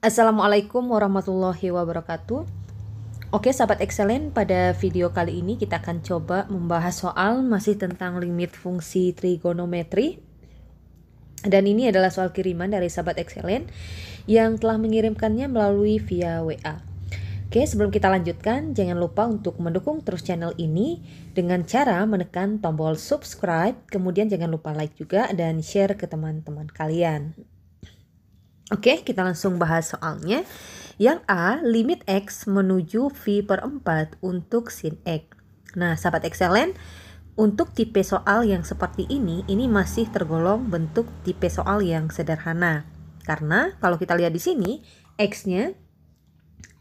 Assalamualaikum warahmatullahi wabarakatuh. Oke sahabat excellent, pada video kali ini kita akan coba membahas soal masih tentang limit fungsi trigonometri. Dan ini adalah soal kiriman dari sahabat excellent yang telah mengirimkannya melalui via WA. Oke, sebelum kita lanjutkan, jangan lupa untuk mendukung terus channel ini dengan cara menekan tombol subscribe, kemudian jangan lupa like juga dan share ke teman-teman kalian. Oke, kita langsung bahas soalnya. Yang A, limit X menuju V per 4 untuk sin X. Nah, sahabat excellent, untuk tipe soal yang seperti ini masih tergolong bentuk tipe soal yang sederhana. Karena kalau kita lihat di sini, X-nya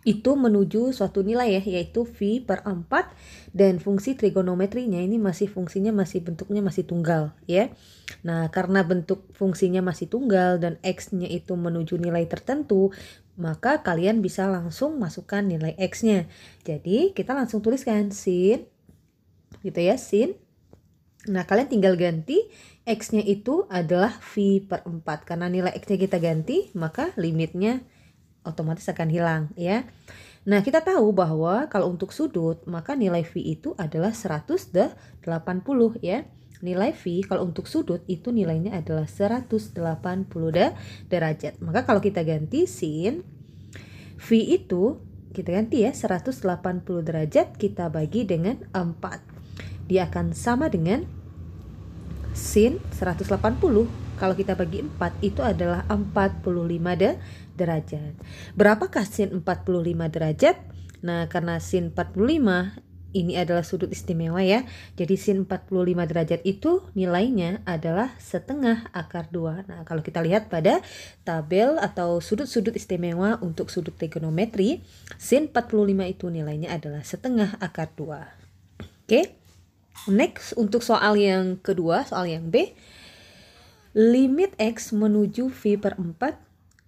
itu menuju suatu nilai ya, yaitu V per 4, dan fungsi trigonometrinya ini fungsinya bentuknya masih tunggal ya. Nah, karena bentuk fungsinya masih tunggal dan X-nya itu menuju nilai tertentu, maka kalian bisa langsung masukkan nilai X-nya. Jadi kita langsung tuliskan sin gitu ya, sin. Nah, kalian tinggal ganti X-nya itu adalah V per 4. Karena nilai X-nya kita ganti, maka limitnya otomatis akan hilang ya. Nah, kita tahu bahwa kalau untuk sudut maka nilai V itu adalah 180 ya. Nilai V kalau untuk sudut itu nilainya adalah 180 derajat. Maka kalau kita ganti sin V itu kita ganti ya 180 derajat kita bagi dengan 4. Dia akan sama dengan sin 180 kalau kita bagi 4 itu adalah 45 derajat. Berapakah sin 45 derajat? Nah, karena sin 45 ini adalah sudut istimewa ya. Jadi sin 45 derajat itu nilainya adalah setengah akar 2. Nah, kalau kita lihat pada tabel atau sudut-sudut istimewa untuk sudut trigonometri, sin 45 itu nilainya adalah setengah akar 2. Oke. Next, untuk soal yang kedua, soal yang B. Limit X menuju V per 4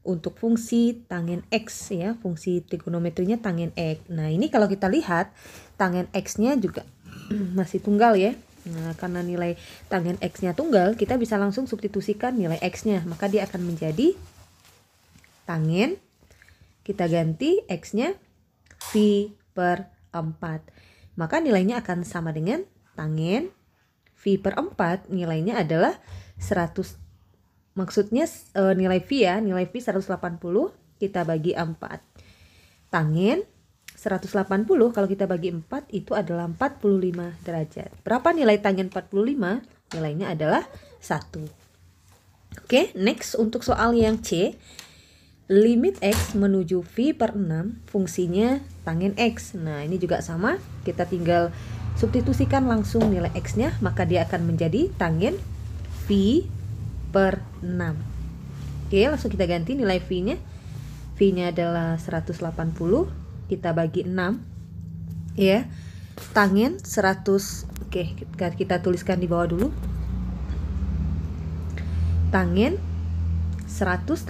untuk fungsi tangen X ya, fungsi trigonometrinya tangen X. Nah, ini kalau kita lihat tangen X-nya juga masih tunggal ya. Nah, karena nilai tangen X-nya tunggal, kita bisa langsung substitusikan nilai X-nya. Maka dia akan menjadi tangen, kita ganti X-nya V per 4. Maka nilainya akan sama dengan tangen V per 4, nilainya adalah 100. Maksudnya nilai V ya, nilai V 180 kita bagi 4. Tangen 180 kalau kita bagi 4 itu adalah 45 derajat. Berapa nilai tangen 45? Nilainya adalah 1. Oke, next untuk soal yang C. Limit X menuju V per 6 fungsinya tangen X. Nah, ini juga sama, kita tinggal substitusikan langsung nilai X-nya, maka dia akan menjadi tangen V per 6. Oke, langsung kita ganti nilai V-nya. V-nya adalah 180, kita bagi 6 ya. Tangen 100. Oke, kita tuliskan di bawah dulu. Tangen 180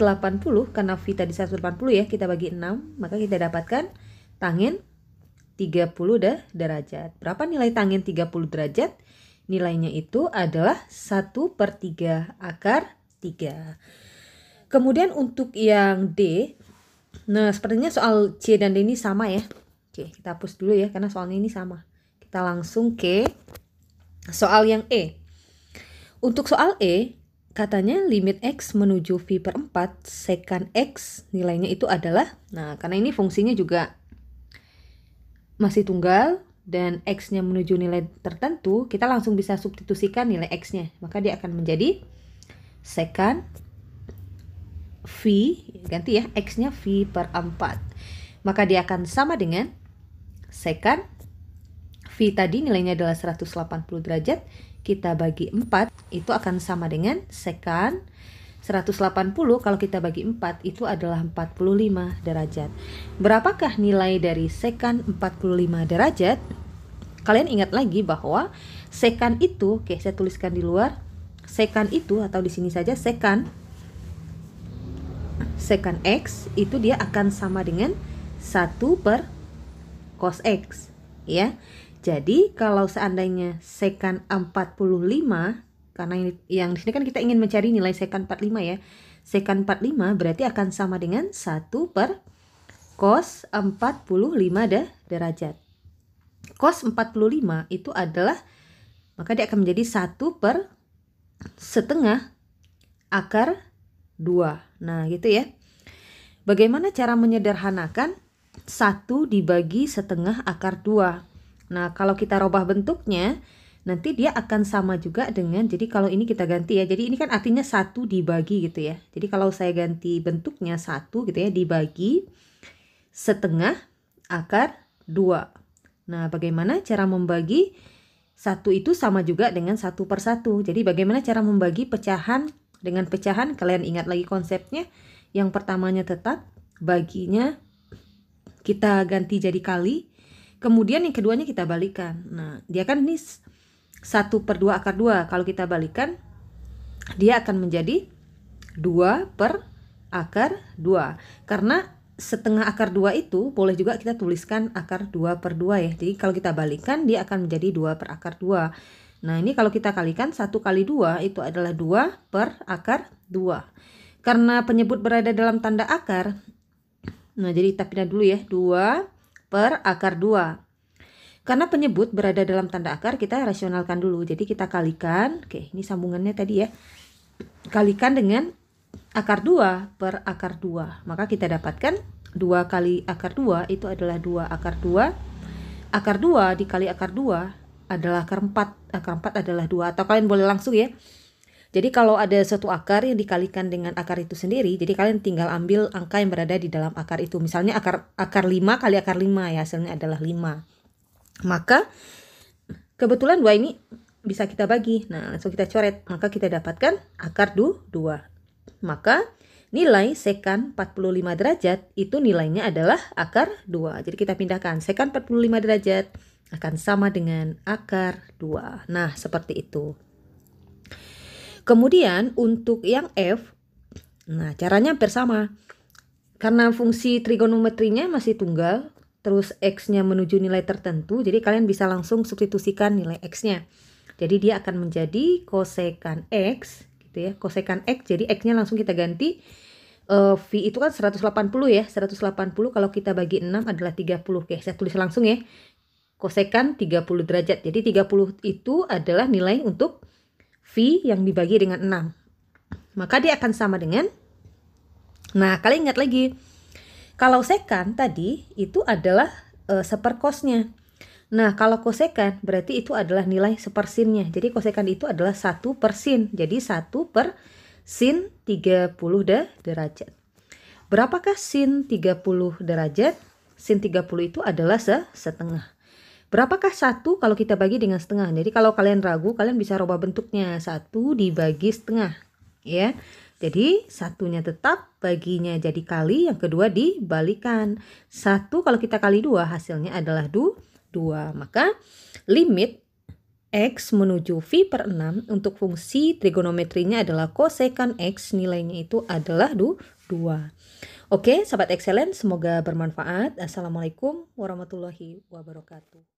karena V tadi 180 ya, kita bagi 6, maka kita dapatkan tangen 30 derajat. Berapa nilai tangen 30 derajat? Nilainya itu adalah 1/3 akar 3. Kemudian untuk yang D, nah sepertinya soal C dan D ini sama ya. Oke, kita hapus dulu ya karena soalnya ini sama. Kita langsung ke soal yang E. Untuk soal E, katanya limit X menuju V per 4 secant X, nilainya itu adalah, nah karena ini fungsinya juga masih tunggal dan X-nya menuju nilai tertentu, kita langsung bisa substitusikan nilai X-nya. Maka dia akan menjadi secant V, ganti ya, X-nya V per 4. Maka dia akan sama dengan secant V tadi nilainya adalah 180 derajat, kita bagi 4, itu akan sama dengan secant 180 kalau kita bagi 4 itu adalah 45 derajat. Berapakah nilai dari secant 45 derajat? Kalian ingat lagi bahwa secant itu, oke saya tuliskan di luar, secant itu atau di sini saja secant X itu dia akan sama dengan 1 per cos X ya. Jadi kalau seandainya secant 45, karena yang di sini kan kita ingin mencari nilai secant 45 ya. Sekan 45 berarti akan sama dengan 1 per cos 45 derajat. Cos 45 itu adalah, maka dia akan menjadi 1 per setengah akar 2. Nah gitu ya. Bagaimana cara menyederhanakan 1 dibagi setengah akar 2? Nah kalau kita rubah bentuknya, nanti dia akan sama juga dengan, jadi kalau ini kita ganti ya, jadi ini kan artinya 1 dibagi gitu ya. Jadi kalau saya ganti bentuknya 1 gitu ya, dibagi setengah akar 2. Nah bagaimana cara membagi 1 itu sama juga dengan 1 per 1. Jadi bagaimana cara membagi pecahan dengan pecahan, kalian ingat lagi konsepnya. Yang pertamanya tetap, baginya kita ganti jadi kali, kemudian yang keduanya kita balikan. Nah dia kan ini 1 per 2 akar 2, kalau kita balikan dia akan menjadi 2 per akar 2. Karena setengah akar 2 itu boleh juga kita tuliskan akar 2 per 2 ya. Jadi kalau kita balikan dia akan menjadi 2 per akar 2. Nah ini kalau kita kalikan 1 kali 2 itu adalah 2 per akar 2. Karena penyebut berada dalam tanda akar, nah jadi kita pindah dulu ya, 2 per akar 2. Karena penyebut berada dalam tanda akar, kita rasionalkan dulu. Jadi kita kalikan, oke ini sambungannya tadi ya, kalikan dengan akar 2 per akar 2. Maka kita dapatkan 2 kali akar 2 itu adalah 2 akar 2. Akar 2 dikali akar 2 adalah akar 4. Akar 4 adalah 2. Atau kalian boleh langsung ya. Jadi kalau ada suatu akar yang dikalikan dengan akar itu sendiri, jadi kalian tinggal ambil angka yang berada di dalam akar itu. Misalnya akar 5 kali akar 5 ya, hasilnya adalah 5. Maka kebetulan 2 ini bisa kita bagi. Nah langsung kita coret. Maka kita dapatkan akar 2. Maka nilai sekan 45 derajat itu nilainya adalah akar 2. Jadi kita pindahkan, sekan 45 derajat akan sama dengan akar 2. Nah seperti itu. Kemudian untuk yang F, nah caranya hampir sama. Karena fungsi trigonometrinya masih tunggal, terus X-nya menuju nilai tertentu, jadi kalian bisa langsung substitusikan nilai X-nya. Jadi dia akan menjadi kosekan X gitu ya, kosekan X, jadi X-nya langsung kita ganti, V itu kan 180 ya, 180 kalau kita bagi 6 adalah 30. Oke, saya tulis langsung ya, kosekan 30 derajat. Jadi 30 itu adalah nilai untuk V yang dibagi dengan 6. Maka dia akan sama dengan, nah kalian ingat lagi, kalau sekan tadi itu adalah seperkosnya. Nah kalau kosekan berarti itu adalah nilai sepersinnya. Jadi kosekan itu adalah 1 per sin. Jadi 1 per sin 30 derajat. Berapakah sin 30 derajat? Sin 30 itu adalah setengah. Berapakah 1 kalau kita bagi dengan setengah? Jadi kalau kalian ragu, kalian bisa rubah bentuknya. 1 dibagi setengah. Ya. Jadi satunya tetap, baginya jadi kali, yang kedua dibalikan. 1 kalau kita kali 2 hasilnya adalah 2. Maka limit X menuju V per 6 untuk fungsi trigonometrinya adalah kosekan X, nilainya itu adalah 2. Oke, sahabat excellent, semoga bermanfaat. Assalamualaikum warahmatullahi wabarakatuh.